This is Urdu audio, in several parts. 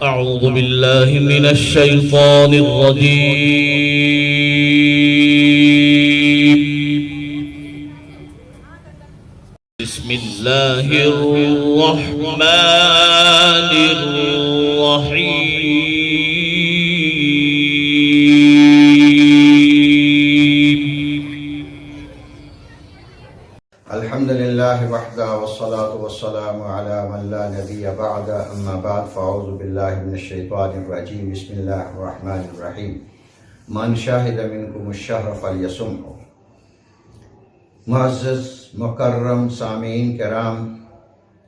أعوذ بالله من الشيطان الرجيم. بسم الله الرحمن الرحيم. الحمد لله وحده والصلاة والسلام على من لا نبي بعد أما بعد فأعوذ بالله من الشيطان الرجيم. بسم الله الرحمن الرحيم. من شاهد منكم الشهر فليصمه. معزز مکرم سامعین کرام،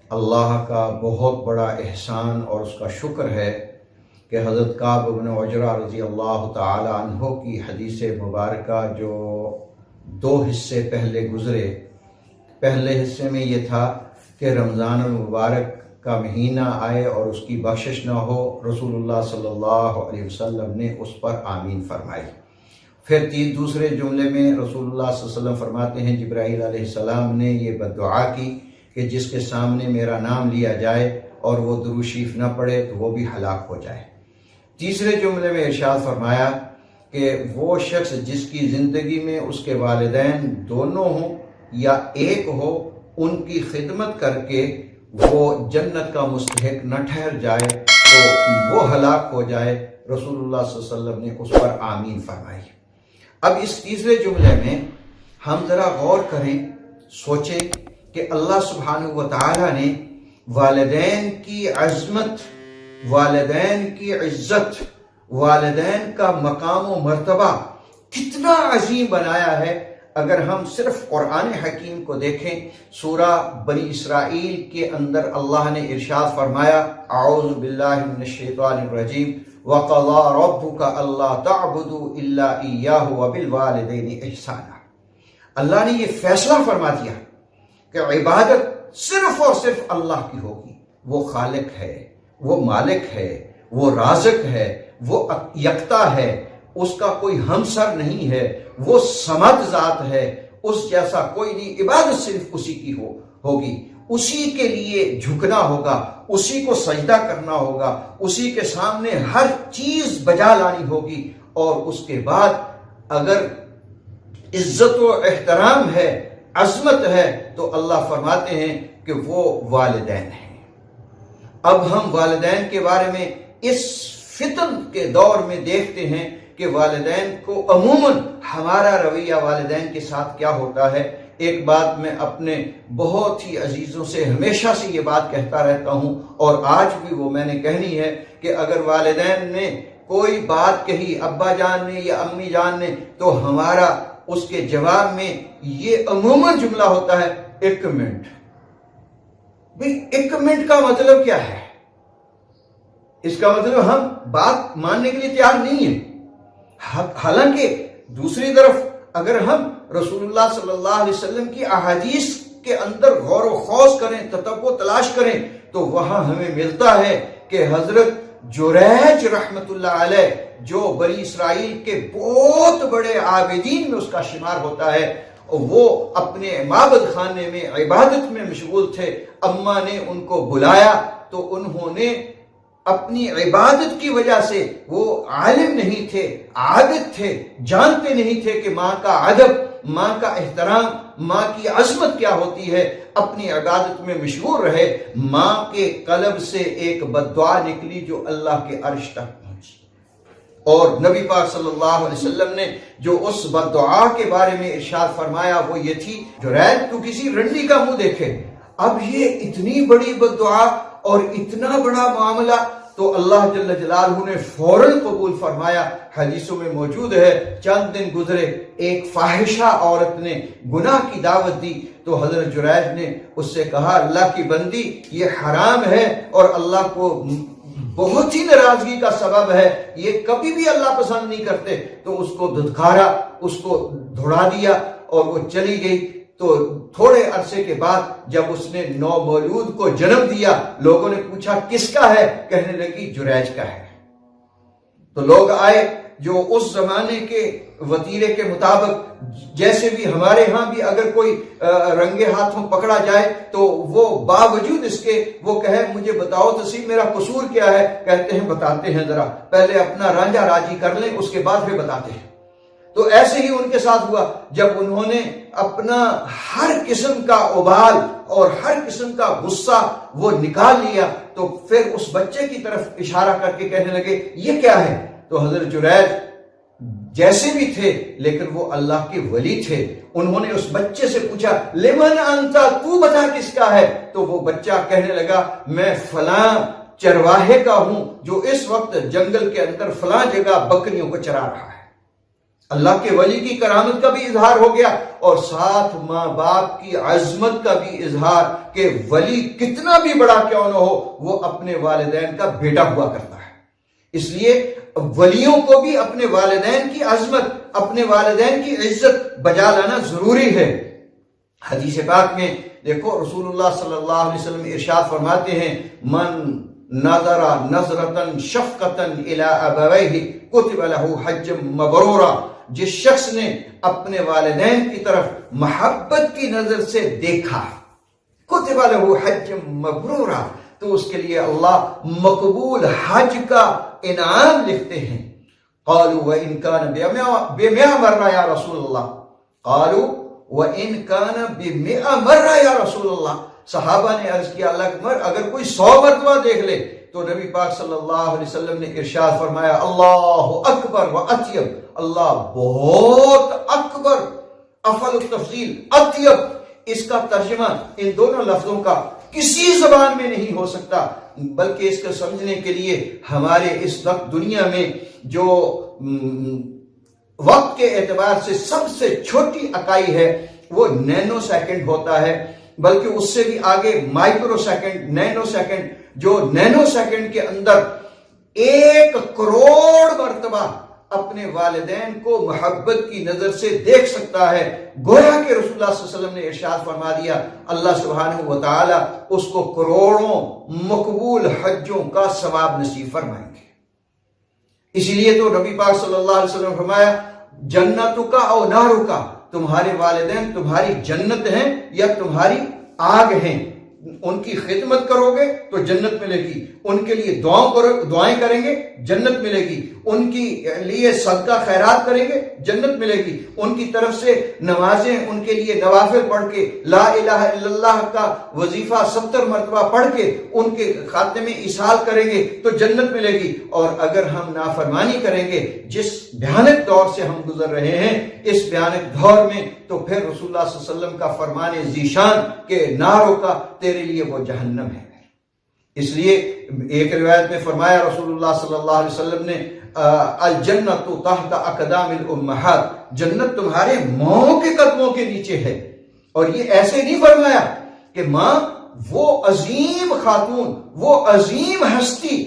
اللہ کا بہت بڑا احسان اور اس کا شکر ہے کہ حضرت کعب بن عجرہ رضی اللہ تعالی عنہ کی حدیث مبارکہ جو دو حصے پہلے گزرے، پہلے حصے میں یہ تھا کہ رمضان المبارک کا مہینہ آئے اور اس کی بخشش نہ ہو، رسول اللہ صلی اللہ علیہ وسلم نے اس پر آمین فرمائی۔ پھر دوسرے جملے میں رسول اللہ صلی اللہ علیہ وسلم فرماتے ہیں جبرائیل علیہ السلام نے یہ بددعا کی کہ جس کے سامنے میرا نام لیا جائے اور وہ درود شریف نہ پڑھے تو وہ بھی ہلاک ہو جائے۔ تیسرے جملے میں ارشاد فرمایا کہ وہ شخص جس کی زندگی میں اس کے والدین دونوں ہوں یا ایک ہو، ان کی خدمت کر کے وہ جنت کا مستحق نہ ٹھہر جائے تو وہ ہلاک ہو جائے۔ رسول اللہ صلی اللہ علیہ وسلم نے اس پر آمین فرمائی۔ اب اس تیسرے جملے میں ہم ذرا غور کریں، سوچیں کہ اللہ سبحانہ و تعالی نے والدین کی عظمت، والدین کی عزت، والدین کا مقام و مرتبہ کتنا عظیم بنایا ہے۔ اگر ہم صرف قرآن حکیم کو دیکھیں، سورہ بنی اسرائیل کے اندر اللہ نے ارشاد فرمایا، اعوذ باللہ من الشیطان الرجیم، وَقَضَىٰ رَبُّكَ أَلَّا تَعْبُدُوا إِلَّا إِيَّاهُ وَبِالْوَالِدَيْنِ إِحْسَانًا۔ اللہ نے یہ فیصلہ فرما دیا کہ عبادت صرف اور صرف اللہ کی ہوگی۔ وہ خالق ہے، وہ مالک ہے، وہ رازق ہے، وہ یکتا ہے، اس کا کوئی ہمسر نہیں ہے، وہ صمد ذات ہے، اس جیسا کوئی نہیں، عبادت صرف اسی کی ہوگی، اسی کے لیے جھکنا ہوگا، اسی کو سجدہ کرنا ہوگا، اسی کے سامنے ہر چیز بجا لانی ہوگی۔ اور اس کے بعد اگر عزت و احترام ہے، عظمت ہے، تو اللہ فرماتے ہیں کہ وہ والدین ہیں۔ اب ہم والدین کے بارے میں اس فتن کے دور میں دیکھتے ہیں کہ والدین کو عموماً ہمارا رویہ والدین کے ساتھ کیا ہوتا ہے۔ ایک بات میں اپنے بہت ہی عزیزوں سے ہمیشہ سے یہ بات کہتا رہتا ہوں اور آج بھی وہ میں نے کہنی ہے کہ اگر والدین نے کوئی بات کہی، ابا جان نے یا امی جان نے، تو ہمارا اس کے جواب میں یہ عموماً جملہ ہوتا ہے، ایک منٹ۔ بھئی ایک منٹ کا مطلب کیا ہے؟ اس کا مطلب ہم بات ماننے کے لیے تیار نہیں ہیں۔ حالانکہ دوسری طرف اگر ہم رسول اللہ صلی اللہ علیہ وسلم کی احادیث کے اندر غور و خوض کریں، تتبع تلاش کریں، تو وہاں ہمیں ملتا ہے کہ حضرت جریج رحمت اللہ علیہ، جو بنی اسرائیل کے بہت بڑے عابدین میں اس کا شمار ہوتا ہے، وہ اپنے معبد خانے میں عبادت میں مشغول تھے۔ اماں نے ان کو بلایا تو انہوں نے اپنی عبادت کی وجہ سے، وہ عالم نہیں تھے، عابد تھے، جانتے نہیں تھے کہ ماں کا ادب، ماں کا احترام، ماں کی عظمت کیا ہوتی ہے، اپنی عبادت میں مشغول رہے۔ ماں کے قلب سے ایک بددعا نکلی جو اللہ کے عرش تک پہنچی، اور نبی پاک صلی اللہ علیہ وسلم نے جو اس بددعا کے بارے میں ارشاد فرمایا وہ یہ تھی، جریج تو کسی رنڈی کا منہ دیکھے۔ اب یہ اتنی بڑی بددعا اور اتنا بڑا معاملہ تو اللہ جل جلالہ نے فوراً قبول فرمایا۔ حدیثوں میں موجود ہے، چند دن گزرے ایک فاحشہ عورت نے گناہ کی دعوت دی تو حضرت جریج نے اس سے کہا، اللہ کی بندی یہ حرام ہے اور اللہ کو بہت ہی ناراضگی کا سبب ہے، یہ کبھی بھی اللہ پسند نہیں کرتے۔ تو اس کو دھتکارا، اس کو دھڑا دیا اور وہ چلی گئی۔ تو تھوڑے عرصے کے بعد جب اس نے نومولود کو جنم دیا، لوگوں نے پوچھا کس کا ہے؟ کہنے لگی جریج کا ہے۔ تو لوگ آئے، جو اس زمانے کے وتیرے کے مطابق جیسے بھی ہمارے ہاں بھی اگر کوئی رنگے ہاتھوں پکڑا جائے تو وہ باوجود اس کے وہ کہے مجھے بتاؤ تو صحیح میرا قصور کیا ہے، کہتے ہیں بتاتے ہیں، ذرا پہلے اپنا رانجھا راضی کر لیں اس کے بعد پھر بتاتے ہیں۔ تو ایسے ہی ان کے ساتھ ہوا، جب انہوں نے اپنا ہر قسم کا ابال اور ہر قسم کا غصہ وہ نکال لیا تو پھر اس بچے کی طرف اشارہ کر کے کہنے لگے یہ کیا ہے؟ تو حضرت جریج جیسے بھی تھے لیکن وہ اللہ کے ولی تھے، انہوں نے اس بچے سے پوچھا لمن انتا، تو بتا کس کا ہے؟ تو وہ بچہ کہنے لگا میں فلاں چرواہے کا ہوں جو اس وقت جنگل کے اندر فلاں جگہ بکریوں کو چرا رہا ہے۔ اللہ کے ولی کی کرامت کا بھی اظہار ہو گیا اور ساتھ ماں باپ کی عظمت کا بھی اظہار کہ ولی کتنا بھی بڑا کیوں نہ ہو وہ اپنے والدین کا بیٹا ہوا کرتا ہے۔ اس لیے ولیوں کو بھی اپنے والدین کی عظمت، اپنے والدین کی عزت بجا لانا ضروری ہے۔ حدیث پاک میں دیکھو رسول اللہ صلی اللہ علیہ وسلم ارشاد فرماتے ہیں من نظر نظرتن شفقتن الی ابویہ کتب لہ حج مبرورا، جس شخص نے اپنے والدین کی طرف محبت کی نظر سے دیکھا کتب لہ حج مبرورا، تو اس کے لیے اللہ مقبول حج کا انعام لکھتے ہیں۔ قالوا وَإِن كَانَ بِمِئَةِ مَرَّةٍ یا رسول اللہ، قالوا وَإِن كَانَ بِمِئَةِ مَرَّةٍ یا رسول اللہ، صحابہ نے عرض کیا اللہ اکبر اگر کوئی 100 مرتبہ دیکھ لے، تو نبی پاک صلی اللہ علیہ وسلم نے ارشاد فرمایا اللہ اکبر و اطیب، اللہ بہت اکبر، افضل التفضیل اطیب، اس کا ترجمہ ان دونوں لفظوں کا کسی زبان میں نہیں ہو سکتا، بلکہ اس کو سمجھنے کے لیے ہمارے اس وقت دنیا میں جو وقت کے اعتبار سے سب سے چھوٹی اکائی ہے وہ نینو سیکنڈ ہوتا ہے، بلکہ اس سے بھی آگے مائکرو سیکنڈ، نینو سیکنڈ، جو نینو سیکنڈ کے اندر 1 کروڑ مرتبہ اپنے والدین کو محبت کی نظر سے دیکھ سکتا ہے، گویا کہ رسول اللہ صلی اللہ علیہ وسلم نے ارشاد فرما دیا اللہ سبحانہ و تعالی اس کو کروڑوں مقبول حجوں کا ثواب نصیب فرمائیں گے۔ اسی لیے تو نبی پاک صلی اللہ علیہ وسلم نے فرمایا جنتک او نارک، تمہارے والدین تمہاری جنت ہیں یا تمہاری آگ ہیں، ان کی خدمت کرو گے تو جنت ملے گی، ان کے لیے دعائیں کریں گے جنت ملے گی، ان کی لیے صدقہ خیرات کریں گے جنت ملے گی، ان کی طرف سے نمازیں ان کے لیے نوافل پڑھ کے لا الہ الا اللہ کا وظیفہ 70 مرتبہ پڑھ کے ان کے خاتمے میں ایصال کریں گے تو جنت ملے گی۔ اور اگر ہم نافرمانی کریں گے جس بھیانک دور سے ہم گزر رہے ہیں اس بھیانک دور میں، تو پھر رسول اللہ صلی اللہ علیہ وسلم کا فرمان ذیشان کہ ناروں کا تیرے لیے وہ جہنم ہے۔ اس لیے ایک روایت میں فرمایا رسول اللہ صلی اللہ علیہ وسلم نے الجنت تحت اقدام الامہات، جنت تمہارے ماں کے قدموں کے نیچے ہے۔ اور یہ ایسے نہیں فرمایا کہ ماں وہ عظیم خاتون، وہ عظیم ہستی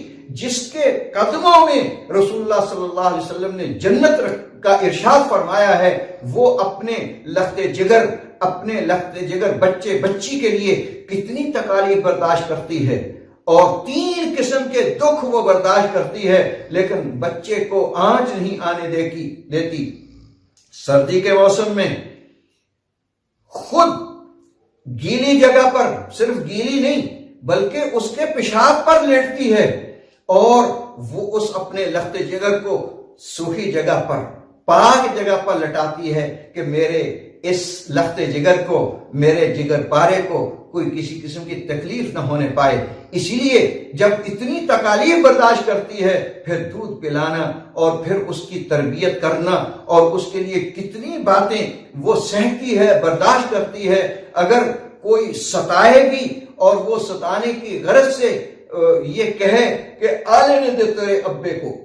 جس کے قدموں میں رسول اللہ صلی اللہ علیہ وسلم نے جنت کا ارشاد فرمایا ہے، وہ اپنے لخت جگر بچے بچی کے لیے کتنی تکالیف برداشت کرتی ہے اور 3 قسم کے دکھ وہ برداشت کرتی ہے، لیکن بچے کو آنچ نہیں آنے دیتی۔ سردی کے موسم میں خود گیلی جگہ پر، صرف گیلی نہیں بلکہ اس کے پیشاب پر لیٹتی ہے اور وہ اس اپنے لخت جگر کو سوکھی جگہ پر، پاک جگہ پر لٹاتی ہے کہ میرے اس لخت جگر کو، میرے جگر پارے کو کوئی کسی قسم کی تکلیف نہ ہونے پائے۔ اسی لیے جب اتنی تکالیف برداشت کرتی ہے پھر دودھ پلانا اور پھر اس کی تربیت کرنا اور اس کے لیے کتنی باتیں وہ سہتی ہے، برداشت کرتی ہے۔ اگر کوئی ستائے بھی اور وہ ستانے کی غرض سے یہ کہے کہ آلے نے دے تیرے ابے کو،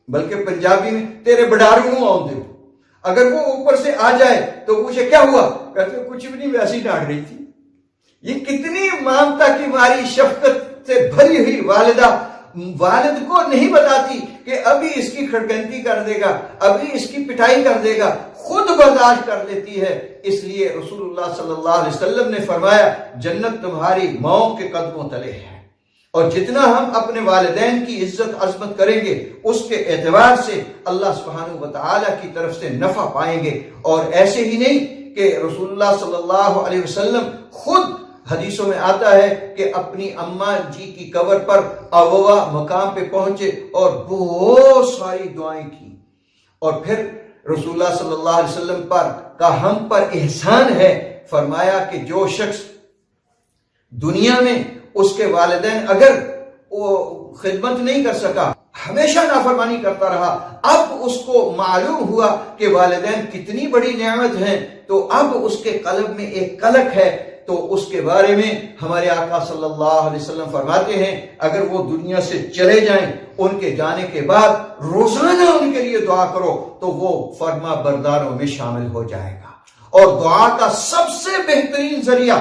بلکہ پنجابی میں تیرے بڑھارو نو آؤں دے، اگر وہ اوپر سے آ جائے تو پوچھے کیا ہوا، کہتے کچھ بھی نہیں، ویسی ڈانٹ رہی تھی۔ یہ کتنی ممتا کی ماری شفقت سے بھری ہوئی والدہ والد کو نہیں بتاتی کہ ابھی اس کی کھڑکنتی کر دے گا، ابھی اس کی پٹائی کر دے گا، خود برداشت کر لیتی ہے۔ اس لیے رسول اللہ صلی اللہ علیہ وسلم نے فرمایا جنت تمہاری ماؤں کے قدموں تلے ہے۔ اور جتنا ہم اپنے والدین کی عزت عظمت کریں گے اس کے اعتبار سے اللہ سبحانہ و تعالیٰ کی طرف سے نفع پائیں گے. اور ایسے ہی نہیں کہ رسول اللہ صلی اللہ علیہ وسلم خود حدیثوں میں آتا ہے کہ اپنی اماں جی کی قبر پر اوا مقام پہ پہنچے اور بہت ساری دعائیں کی. اور پھر رسول اللہ صلی اللہ علیہ وسلم کا ہم پر احسان ہے، فرمایا کہ جو شخص دنیا میں اس کے والدین اگر وہ خدمت نہیں کر سکا، ہمیشہ نافرمانی کرتا رہا، اب اس کو معلوم ہوا کہ والدین کتنی بڑی نعمت ہیں، تو اب اس کے قلب میں ایک قلق ہے. تو اس کے بارے میں ہمارے آقا صلی اللہ علیہ وسلم فرماتے ہیں اگر وہ دنیا سے چلے جائیں، ان کے جانے کے بعد روزانہ ان کے لیے دعا کرو تو وہ فرما برداروں میں شامل ہو جائے گا. اور دعا کا سب سے بہترین ذریعہ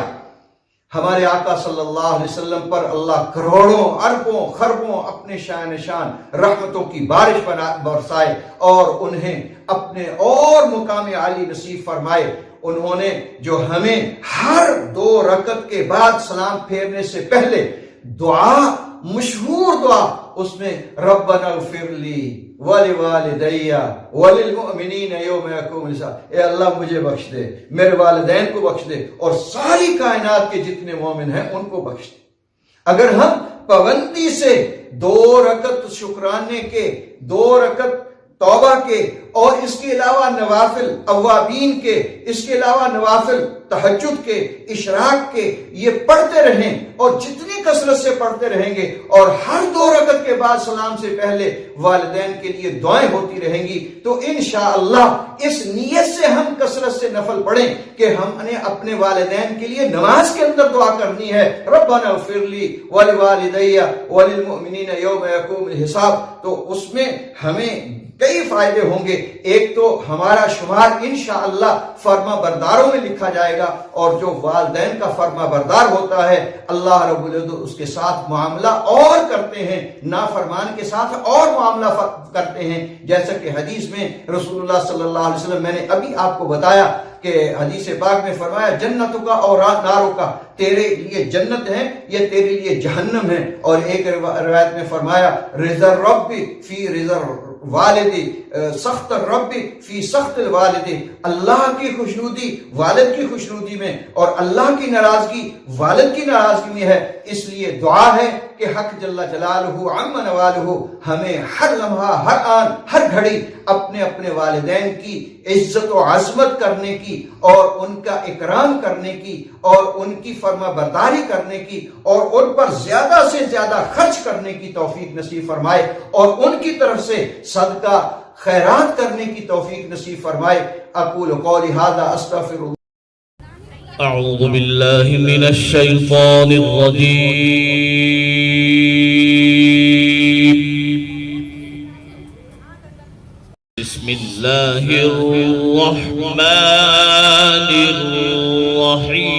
ہمارے آقا صلی اللہ علیہ وسلم پر اللہ کروڑوں اربوں خربوں اپنے شان رحمتوں کی بارش برسائے اور انہیں اپنے اور مقام عالی نصیب فرمائے. انہوں نے جو ہمیں ہر 2 رکعت کے بعد سلام پھیرنے سے پہلے دعا، مشہور دعا، اس میں ربنا اغفر لی ولوالدی وللمؤمنین یوم یقوم الحساب، اے اللہ مجھے بخش دے، میرے والدین کو بخش دے اور ساری کائنات کے جتنے مومن ہیں ان کو بخش دے. اگر ہم پابندی سے 2 رکعت شکرانے کے، 2 رکعت توبہ کے اور اس کے علاوہ نوافل اوابین کے، اس کے علاوہ نوافل تہجد کے، اشراق کے، یہ پڑھتے رہیں اور جتنی کثرت سے پڑھتے رہیں گے اور ہر 2 رکعت کے بعد سلام سے پہلے والدین کے لیے دعائیں ہوتی رہیں گی، تو انشاءاللہ اس نیت سے ہم کثرت سے نفل پڑھیں کہ ہم نے اپنے والدین کے لیے نماز کے اندر دعا کرنی ہے ربنا اغفر لی ولوالدی وللمؤمنین یوم یقوم الحساب. تو اس میں ہمیں کئی فائدے ہوں گے. ایک تو ہمارا شمار انشاءاللہ فرما برداروں میں لکھا جائے گا، اور جو والدین کا فرما بردار ہوتا ہے اللہ رب العزت اس کے ساتھ معاملہ اور کرتے ہیں، نافرمان کے ساتھ اور معاملہ کرتے ہیں. جیسا کہ حدیث میں رسول اللہ صلی اللہ علیہ وسلم، میں نے ابھی آپ کو بتایا کہ حدیث پاک میں فرمایا جنتوں کا اور ناروں کا، تیرے لیے جنت ہے، یہ تیرے لیے جہنم ہے. اور ایک روایت میں فرمایا رضا الرب فی رضا والدی سخت الرب فی سخت الوالدی، اللہ کی خوشنودی والد کی خوشنودی میں اور اللہ کی ناراضگی والد کی ناراضگی میں ہے. اس لیے دعا ہے کہ حق جل جلالہ عم نوالہ ہمیں ہر لمحہ، ہر آن، ہر گھڑی اپنے اپنے والدین کی عزت و عظمت کرنے کی اور ان کا اکرام کرنے کی اور ان کی فرما برداری کرنے کی اور ان پر زیادہ سے زیادہ خرچ کرنے کی توفیق نصیب فرمائے اور ان کی طرف سے صدقہ خیرات کرنے کی توفیق نصیب فرمائے. اقول قولی ھذا استغفر اللہ. أعوذ بالله من الشيطان الرجيم. بسم الله الرحمن الرحيم.